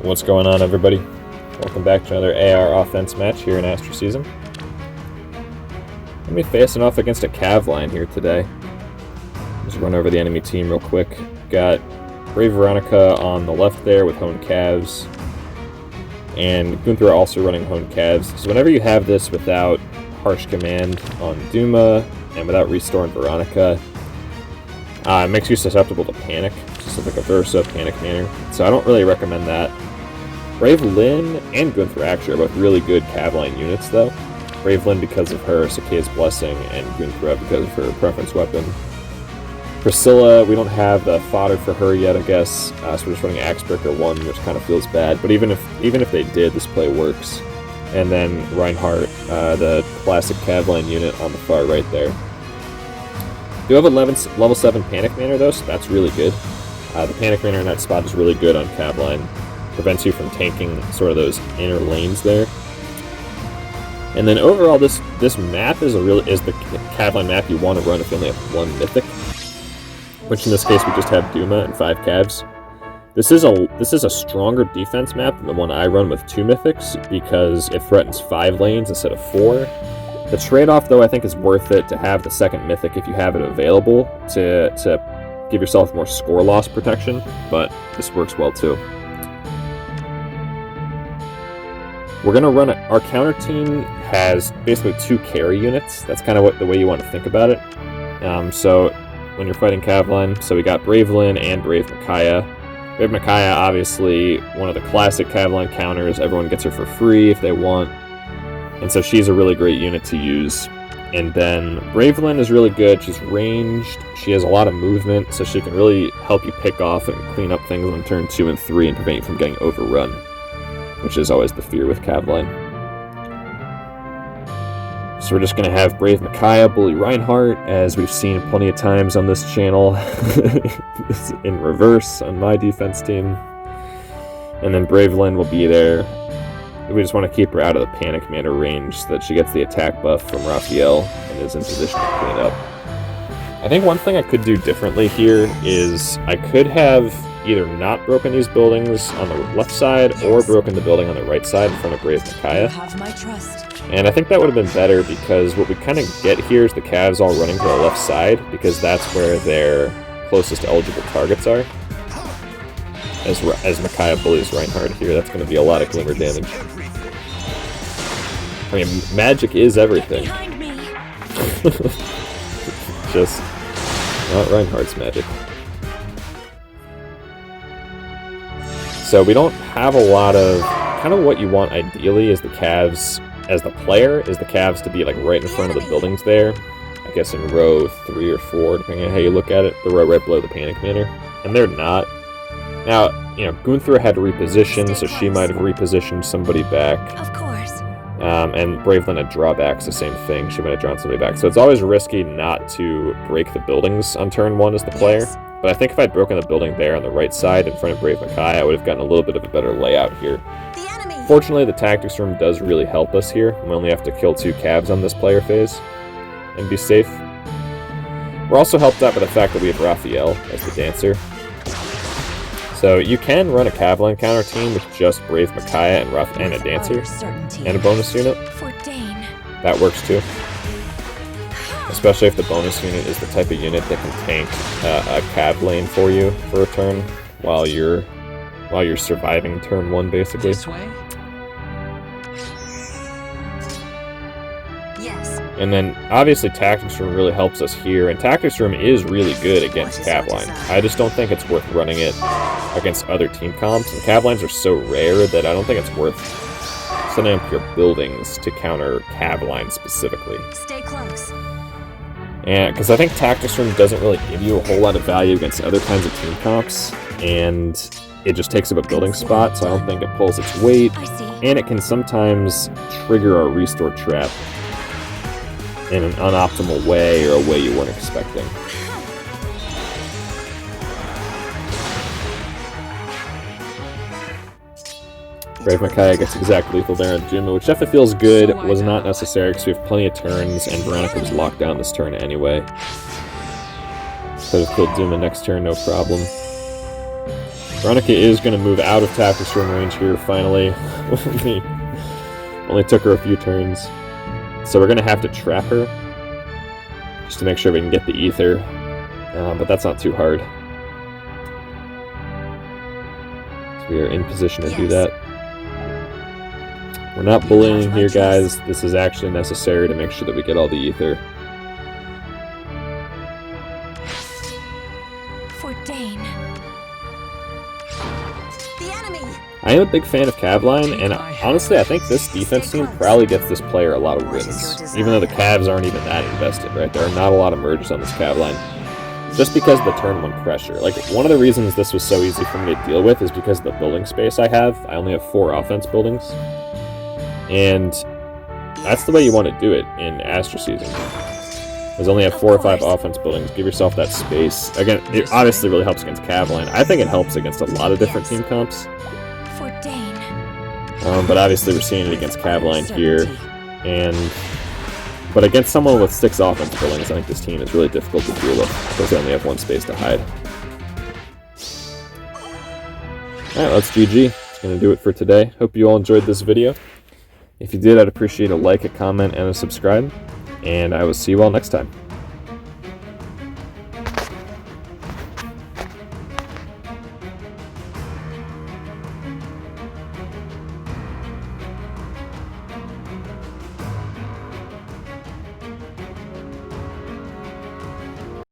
What's going on, everybody? Welcome back to another AR offense match here in Astra season. Let me facing off against a Cav Line here today. Just run over the enemy team real quick. Got Brave Veronica on the left there with Honed Cavs, and Gunther also running Honed Cavs. So whenever you have this without Harsh Command on Duma and without Restore on Veronica, it makes you susceptible to panic, just like a Versa panic manner. So I don't really recommend that. Brave Lynn and Gunther actually are both really good Cav Line units, though. Brave Lynn because of her Sake's Blessing, and Gunther because of her preference weapon. Priscilla, we don't have the fodder for her yet, I guess, so we're just running Axebreaker 1, which kind of feels bad. But even if they did, this play works. And then Reinhardt, the classic Cav Line unit on the far right there. Do have a level 7 Panic Manor, though, so that's really good. The Panic Manor in that spot is really good on Cav Line. Prevents you from tanking sort of those inner lanes there. And then overall, this map is the Cav Line map you want to run if you only have one Mythic. Which in this case we just have Duma and 5 Cavs. This is a stronger defense map than the one I run with 2 Mythics because it threatens 5 lanes instead of 4. The trade-off, though, I think is worth it to have the second Mythic if you have it available to give yourself more score loss protection, but this works well too. We're going to run our counter team has basically 2 carry units. That's kind of the way you want to think about it. So when you're fighting Cav Line, so we got Brave Lynn and Brave Micaiah. Brave Micaiah, obviously one of the classic Cav Line counters. Everyone gets her for free if they want. And so she's a really great unit to use. And then Brave Lynn is really good. She's ranged. She has a lot of movement, so she can really help you pick off and clean up things on turn 2 and 3 and prevent you from getting overrun, which is always the fear with Cav Line. So we're just going to have Brave Micaiah bully Reinhardt, as we've seen plenty of times on this channel, in reverse on my defense team. And then Brave Lynn will be there. We just want to keep her out of the Panic Manor range so that she gets the attack buff from Raphael and is in position to clean up. I think one thing I could do differently here is I could have either not broken these buildings on the left side or broken the building on the right side in front of Brave Micaiah. And I think that would have been better because what we kind of get here is the Cavs all running to the left side because that's where their closest eligible targets are. As Micaiah bullies Reinhardt here, that's going to be a lot of glimmer damage. I mean, magic is everything. Just not Reinhardt's magic. So we don't have a lot of... Kind of what you want ideally is the Cavs, as the player, is the Cavs to be like right in front of the buildings there. I guess in row 3 or 4, depending on how you look at it. The row right below the Panic Manor. And they're not. Now, you know, Gunther had to reposition, so she might have repositioned somebody back. Of course. And Brave Lynn had drawbacks, the same thing. She might have drawn somebody back. So it's always risky not to break the buildings on turn 1 as the player. Yes. But I think if I'd broken the building there on the right side in front of Brave Micaiah, I would have gotten a little bit of a better layout here. Fortunately, the Tactics Room does really help us here. We only have to kill 2 Cavs on this player phase and be safe. We're also helped out by the fact that we have Raphael as the dancer. So you can run a Cav Line counter team with just Brave Micaiah and a dancer and a bonus unit. That works too. Especially if the bonus unit is the type of unit that can tank a Cav Lane for you for a turn while you're surviving turn 1, basically. This way? Yes. And then obviously Tactics Room really helps us here, and Tactics Room is really good against Cav Line. I just don't think it's worth running it against other team comps, and Cav Lines are so rare that I don't think it's worth setting up your buildings to counter Cav Line specifically. Stay close. And because I think Tactics Room doesn't really give you a whole lot of value against other kinds of team comps, and it just takes up a building spot, so I don't think it pulls its weight, and it can sometimes trigger a restore trap in an unoptimal way or a way you weren't expecting. Brave Micaiah gets exact lethal there on Duma, which definitely feels good. Was not necessary because we have plenty of turns, and Veronica was locked down this turn anyway. Could have killed Duma next turn, no problem. Veronica is going to move out of tactics room range here, finally. Only took her a few turns. So we're going to have to trap her, just to make sure we can get the ether. But that's not too hard. So we are in position to do that. We're not bullying here, guys. This is actually necessary to make sure that we get all the ether. For Dane. The enemy. I am a big fan of Cav Line, and honestly, I think this defense team probably gets this player a lot of wins, even though the Cavs aren't even that invested, right? There are not a lot of merges on this Cav Line, just because of the turn one pressure. Like, one of the reasons this was so easy for me to deal with is because of the building space I have. I only have 4 offense buildings, and that's the way you want to do it in Astra season. There's only have 4 or 5 offense buildings. Give yourself that space. Again, it obviously really helps against Cav Line. I think it helps against a lot of different team comps. For Dane. But obviously we're seeing it against Cav Line here. But against someone with 6 offense buildings, I think this team is really difficult to deal with, because they only have 1 space to hide. Alright, that's GG. That's going to do it for today. Hope you all enjoyed this video. If you did, I'd appreciate a like, a comment, and a subscribe. And I will see you all next time.